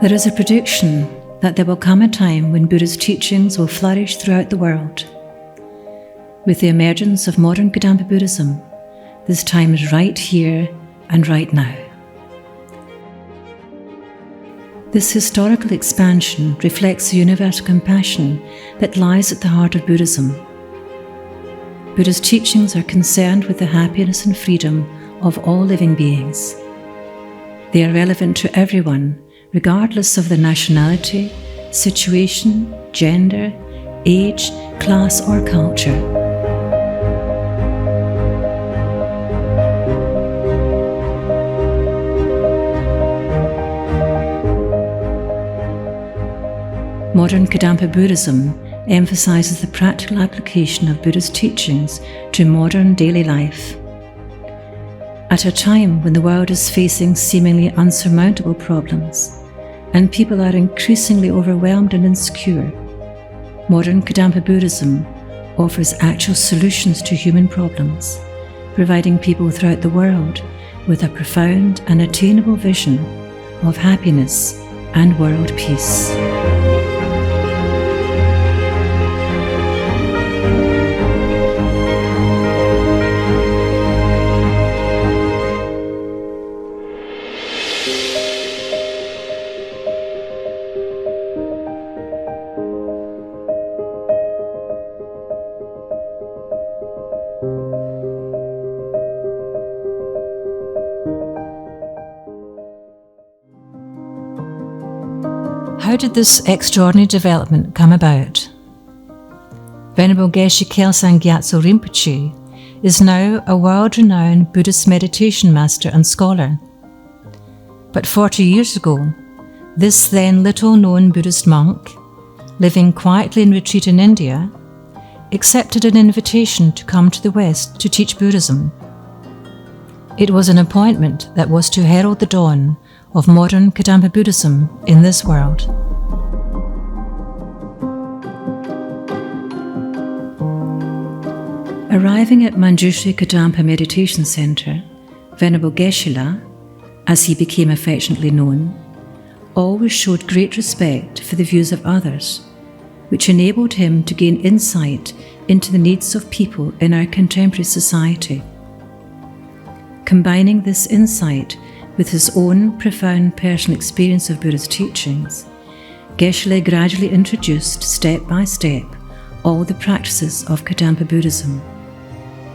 There is a prediction that there will come a time when Buddha's teachings will flourish throughout the world. With the emergence of modern Kadampa Buddhism, this time is right here and right now. This historical expansion reflects the universal compassion that lies at the heart of Buddhism. Buddha's teachings are concerned with the happiness and freedom of all living beings. They are relevant to everyone, regardless of their nationality, situation, gender, age, class, or culture. Modern Kadampa Buddhism emphasizes the practical application of Buddha's teachings to modern daily life. At a time when the world is facing seemingly unsurmountable problems and people are increasingly overwhelmed and insecure, modern Kadampa Buddhism offers actual solutions to human problems, providing people throughout the world with a profound and attainable vision of happiness and world peace. How did this extraordinary development come about? Venerable Geshe Kelsang Gyatso Rinpoche is now a world-renowned Buddhist meditation master and scholar. But 40 years ago, this then little-known Buddhist monk, living quietly in retreat in India, accepted an invitation to come to the West to teach Buddhism. It was an appointment that was to herald the dawn of modern Kadampa Buddhism in this world. Arriving at Manjushri Kadampa Meditation Center, Venerable Geshe-la, as he became affectionately known, always showed great respect for the views of others, which enabled him to gain insight into the needs of people in our contemporary society. Combining this insight with his own profound personal experience of Buddha's teachings, Geshe-la gradually introduced, step by step, all the practices of Kadampa Buddhism,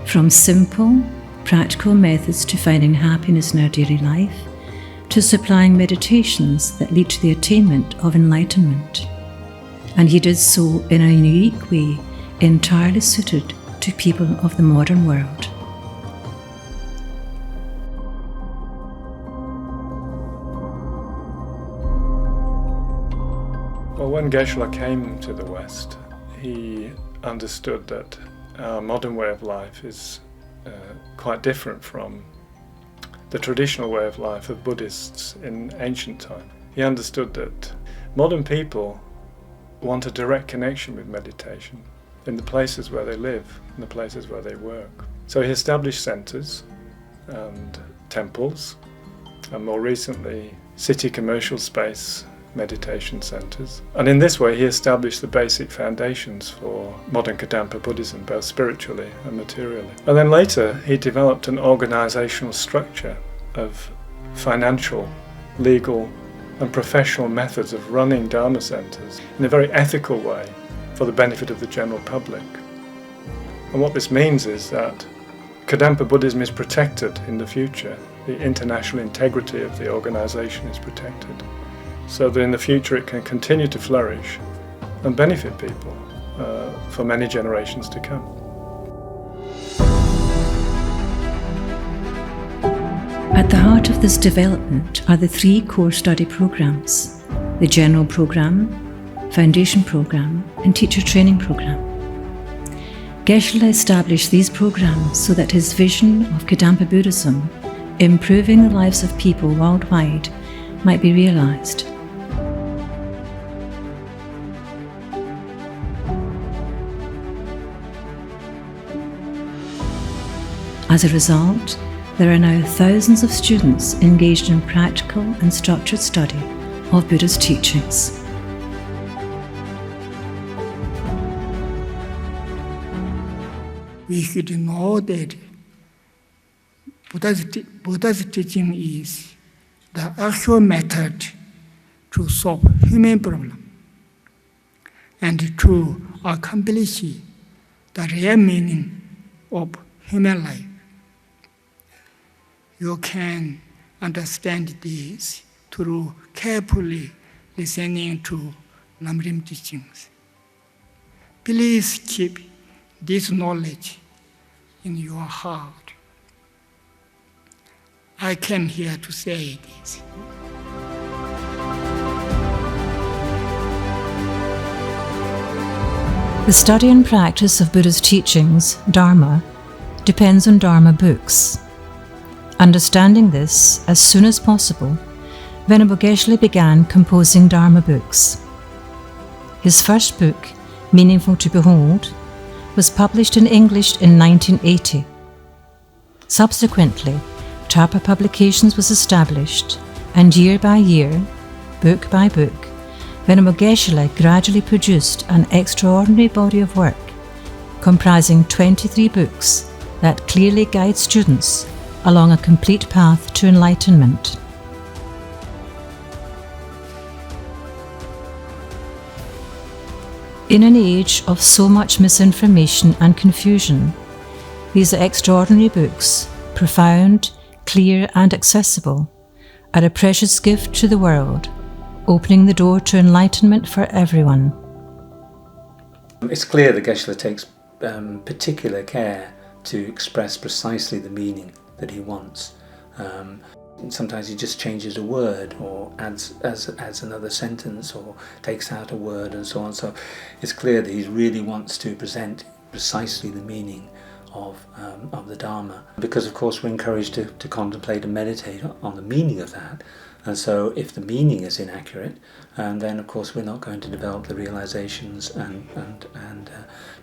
from simple, practical methods to finding happiness in our daily life, to supplying meditations that lead to the attainment of enlightenment. And he did so in a unique way, entirely suited to people of the modern world. Well, when Geshe-la came to the West, he understood that our modern way of life is quite different from the traditional way of life of Buddhists in ancient time. He understood that modern people want a direct connection with meditation in the places where they live, in the places where they work. So he established centres and temples, and more recently city commercial space meditation centres. And in this way he established the basic foundations for modern Kadampa Buddhism, both spiritually and materially. And then later he developed an organisational structure of financial, legal and professional methods of running Dharma centres in a very ethical way for the benefit of the general public. And what this means is that Kadampa Buddhism is protected in the future. The international integrity of the organisation is protected, so that in the future it can continue to flourish and benefit people for many generations to come. At the heart of this development are the three core study programs: the General Program, Foundation Program, and Teacher Training Program. Geshe-la established these programs so that his vision of Kadampa Buddhism, improving the lives of people worldwide, might be realized. As a result, there are now thousands of students engaged in practical and structured study of Buddha's teachings. We should know that Buddha's teaching is the actual method to solve human problem and to accomplish the real meaning of human life. You can understand this through carefully listening to Lamrim teachings. Please keep this knowledge in your heart. I came here to say this. The study and practice of Buddha's teachings, Dharma, depends on Dharma books. Understanding this as soon as possible, Venerable Geshe began composing Dharma books. His first book, Meaningful to Behold, was published in English in 1980. Subsequently, Tarpa Publications was established, and year by year, book by book, Venerable Geshe gradually produced an extraordinary body of work comprising 23 books that clearly guide students along a complete path to enlightenment. In an age of so much misinformation and confusion, these extraordinary books, profound, clear and accessible, are a precious gift to the world, opening the door to enlightenment for everyone. It's clear that Geshe takes particular care to express precisely the meaning that he wants. Sometimes he just changes a word or adds another sentence or takes out a word and so on. So it's clear that he really wants to present precisely the meaning of the Dharma. Because of course we're encouraged to contemplate and meditate on the meaning of that. And so if the meaning is inaccurate, then of course we're not going to develop the realizations and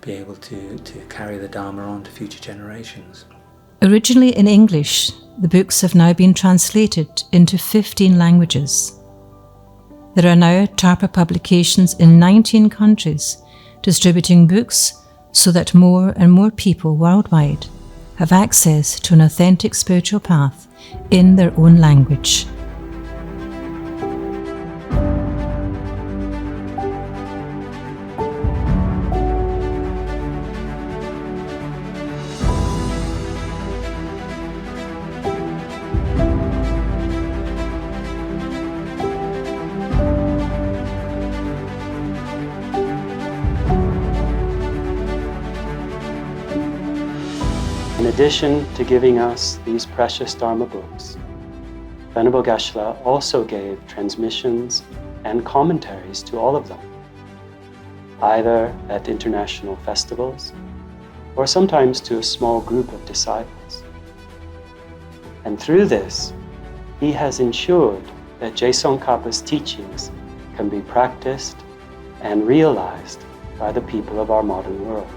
be able to carry the Dharma on to future generations. Originally in English, the books have now been translated into 15 languages. There are now Tarpa Publications in 19 countries, distributing books so that more and more people worldwide have access to an authentic spiritual path in their own language. In addition to giving us these precious Dharma books, Venerable Geshe also gave transmissions and commentaries to all of them, either at international festivals or sometimes to a small group of disciples. And through this, he has ensured that Je Tsongkhapa's teachings can be practiced and realized by the people of our modern world.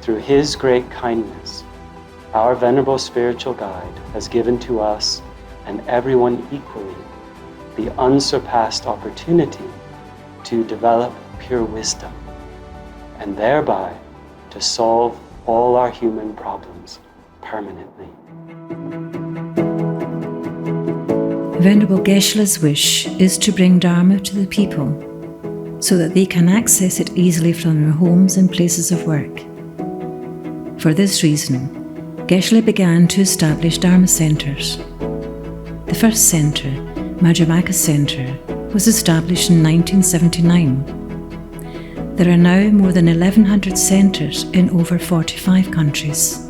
Through his great kindness, our venerable spiritual guide has given to us and everyone equally the unsurpassed opportunity to develop pure wisdom and thereby to solve all our human problems permanently. Venerable Geshe's wish is to bring Dharma to the people so that they can access it easily from their homes and places of work. For this reason, Geshe began to establish Dharma centres. The first centre, Majjhimaka Centre, was established in 1979. There are now more than 1,100 centres in over 45 countries.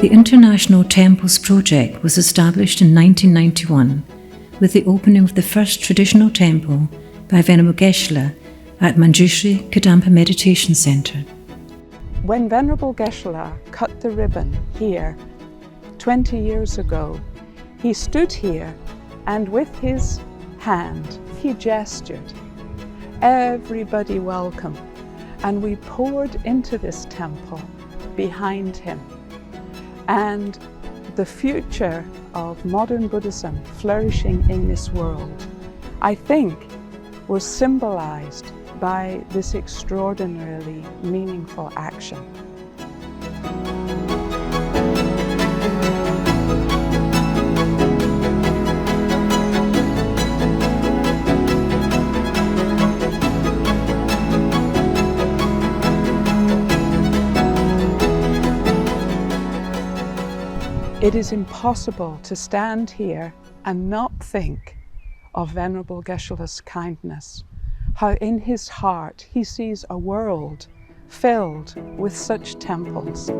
The International Temples Project was established in 1991 with the opening of the first traditional temple by Venerable Geshe-la at Manjushri Kadampa Meditation Center. When Venerable Geshe-la cut the ribbon here 20 years ago, he stood here and with his hand he gestured, "Everybody welcome," and we poured into this temple behind him. And the future of modern Buddhism flourishing in this world, I think, was symbolized by this extraordinarily meaningful action. It is impossible to stand here and not think of Venerable Geshe-la's kindness, how in his heart he sees a world filled with such temples.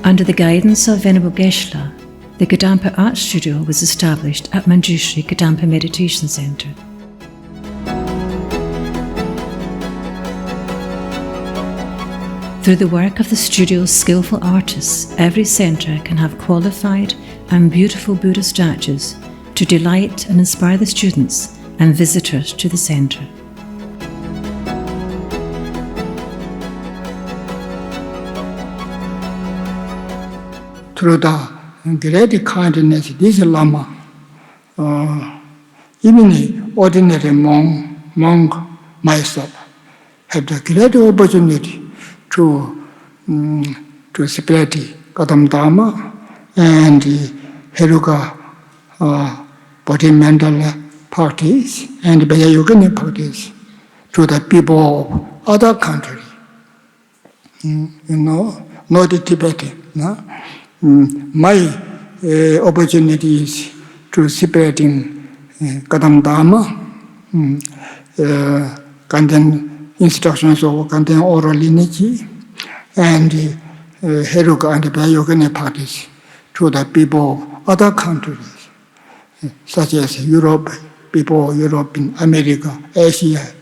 Under the guidance of Venerable Geshe-la, the Kadampa Art Studio was established at Manjushri Kadampa Meditation Center. Through the work of the studio's skillful artists, every center can have qualified and beautiful Buddha statues to delight and inspire the students and visitors to the center. Through the great kindness, this Lama, even ordinary monk myself, had a great opportunity to spread Gadam Dharma and Heruka body mandala practice and Vajrayogini practice to the people of other countries. Not the Tibetan. No? My opportunities to spreading Gadam Dharma, content instructions of content oral lineage, and Heruka and Vajrayogini practice to the people of other countries, such as Europe, people Europe, America, Asia.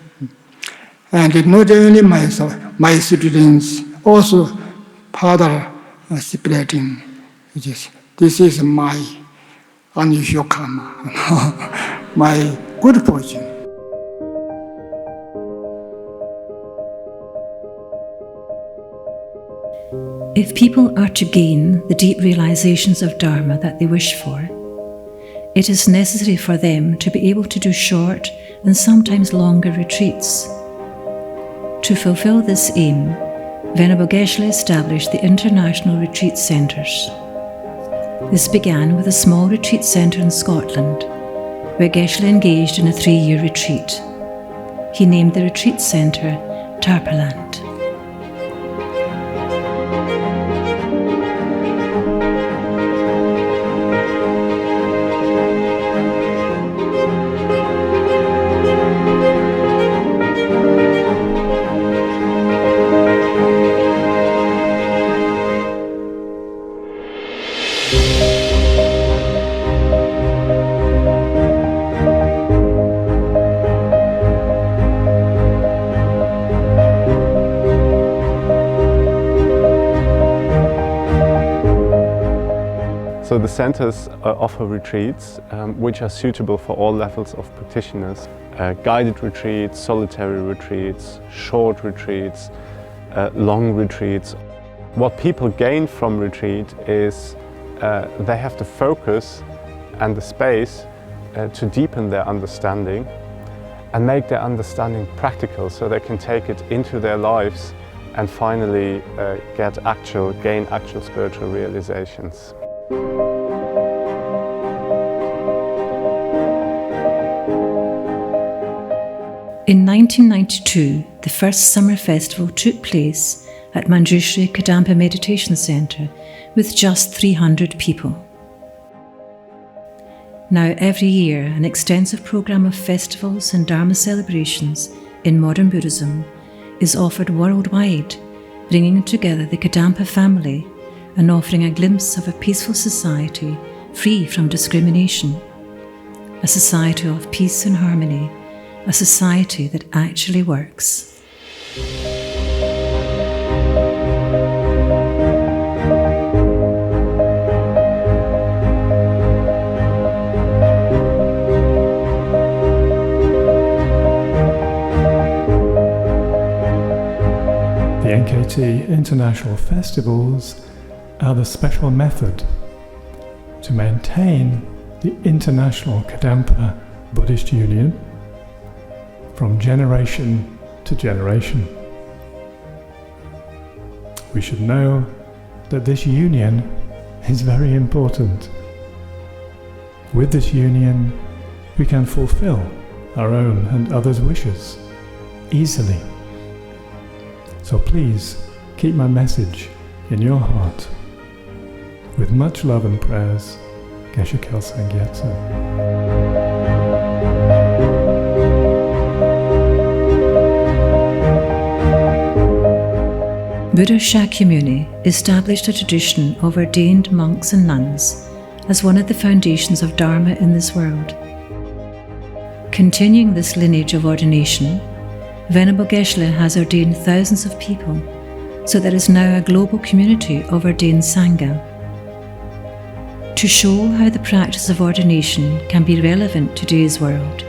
And not only myself, my students also further spreading. This is my unusual karma, my good fortune. If people are to gain the deep realizations of Dharma that they wish for, it is necessary for them to be able to do short and sometimes longer retreats. To fulfill this aim, Venerable Geshe established the International Retreat Centres. This began with a small retreat centre in Scotland, where Geshe engaged in a 3-year retreat. He named the retreat centre Tarpaland. So the centers offer retreats which are suitable for all levels of practitioners. Guided retreats, solitary retreats, short retreats, long retreats. What people gain from retreat is they have the focus and the space to deepen their understanding and make their understanding practical so they can take it into their lives and finally gain actual spiritual realizations. In 1992, the first summer festival took place at Manjushri Kadampa Meditation Centre with just 300 people. Now every year, an extensive programme of festivals and Dharma celebrations in modern Buddhism is offered worldwide, bringing together the Kadampa family and offering a glimpse of a peaceful society free from discrimination, a society of peace and harmony, a society that actually works. The NKT International Festivals are the special method to maintain the International Kadampa Buddhist Union from generation to generation. We should know that this union is very important. With this union, we can fulfill our own and others' wishes easily. So please keep my message in your heart. With much love and prayers, Geshe Kelsang Gyatso. Buddha Shakyamuni established a tradition of ordained monks and nuns as one of the foundations of Dharma in this world. Continuing this lineage of ordination, Venerable Geshe has ordained thousands of people, so there is now a global community of ordained Sangha. To show how the practice of ordination can be relevant to today's world,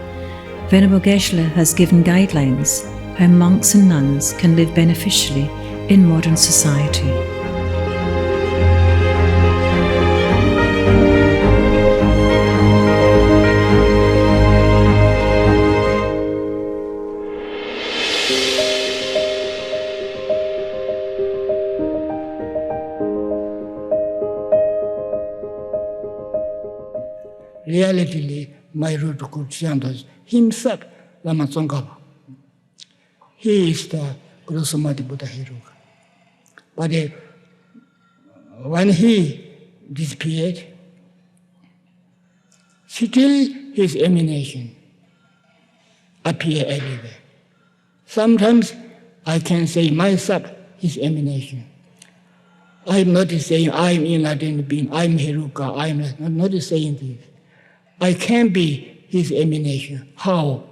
Venerable Geshe has given guidelines how monks and nuns can live beneficially in modern society. Reality, my root Kursyandas himself, Lama Tsongkhapa. He is the Guru Samadhi Buddha Hiruka. But when he disappeared, still his emanation appear everywhere. Sometimes I can say myself his emanation. I'm not saying I'm enlightened being, I'm Hiruka, I'm not saying this. I can be his emanation. How?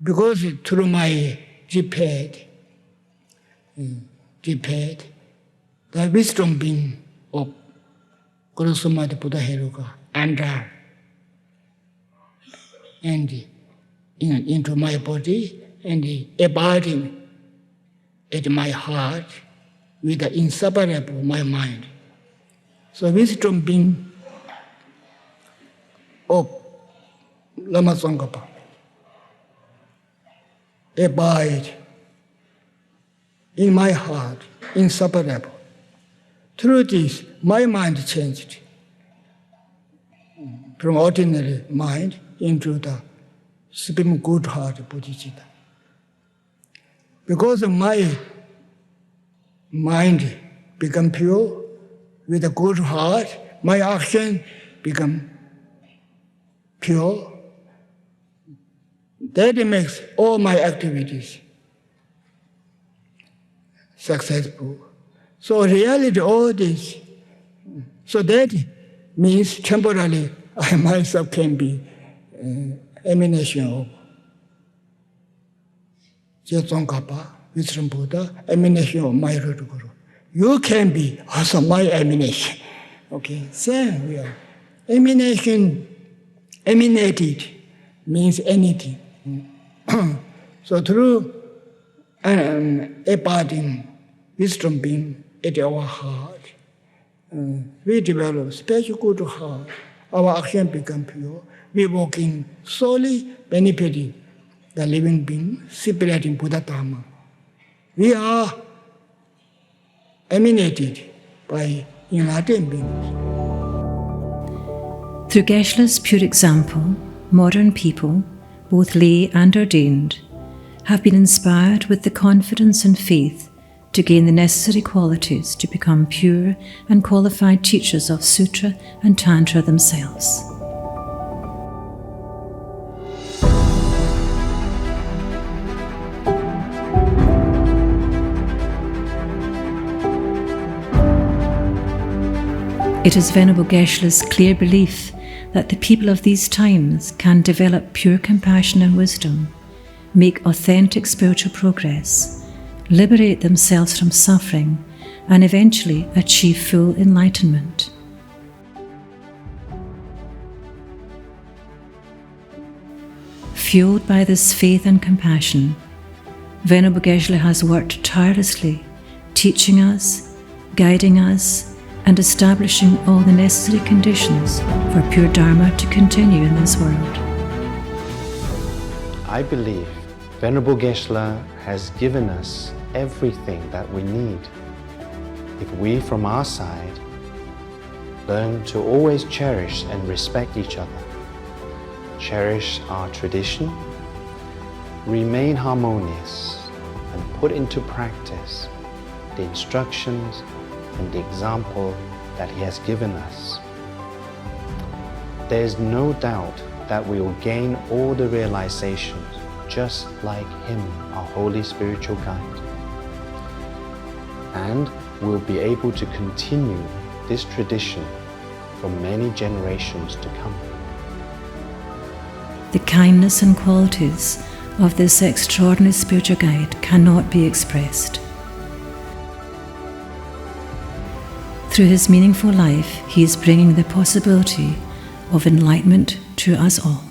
Because through my Jipad, the wisdom being of Guru Samadhi Buddha Hiruka enter and into my body and abiding at my heart with the inseparable my mind. So wisdom being of Lama Tsongkhapa abide in my heart, inseparable. Through this, my mind changed from ordinary mind into the supreme good heart bodhicitta. Because my mind become pure with a good heart, my action become pure. That makes all my activities successful. So reality, all this. So that means temporarily I myself can be emanation of Tsongkhapa, Wisdom Buddha, emanation of my Lord Guru. You can be also my emanation. Okay, same we are. Emanation, emanated means anything. So through abiding wisdom being at our heart, we develop special good heart. Our action become pure. We walking solely benefiting the living being, separating Buddha Dharma. We are emanated by enlightened beings. Through Geshe-la's pure example, modern people, both lay and ordained, have been inspired with the confidence and faith to gain the necessary qualities to become pure and qualified teachers of Sutra and Tantra themselves. It is Venerable Geshe-la's clear belief that the people of these times can develop pure compassion and wisdom, make authentic spiritual progress, liberate themselves from suffering, and eventually achieve full enlightenment. Fueled by this faith and compassion, Venerable Geshe-la has worked tirelessly, teaching us, guiding us, and establishing all the necessary conditions for pure Dharma to continue in this world. I believe Venerable Geshe-la has given us everything that we need. If we from our side learn to always cherish and respect each other, cherish our tradition, remain harmonious, and put into practice the instructions and the example that He has given us, there is no doubt that we will gain all the realizations just like Him, our holy spiritual guide. And we'll be able to continue this tradition for many generations to come. The kindness and qualities of this extraordinary spiritual guide cannot be expressed. Through his meaningful life, he is bringing the possibility of enlightenment to us all.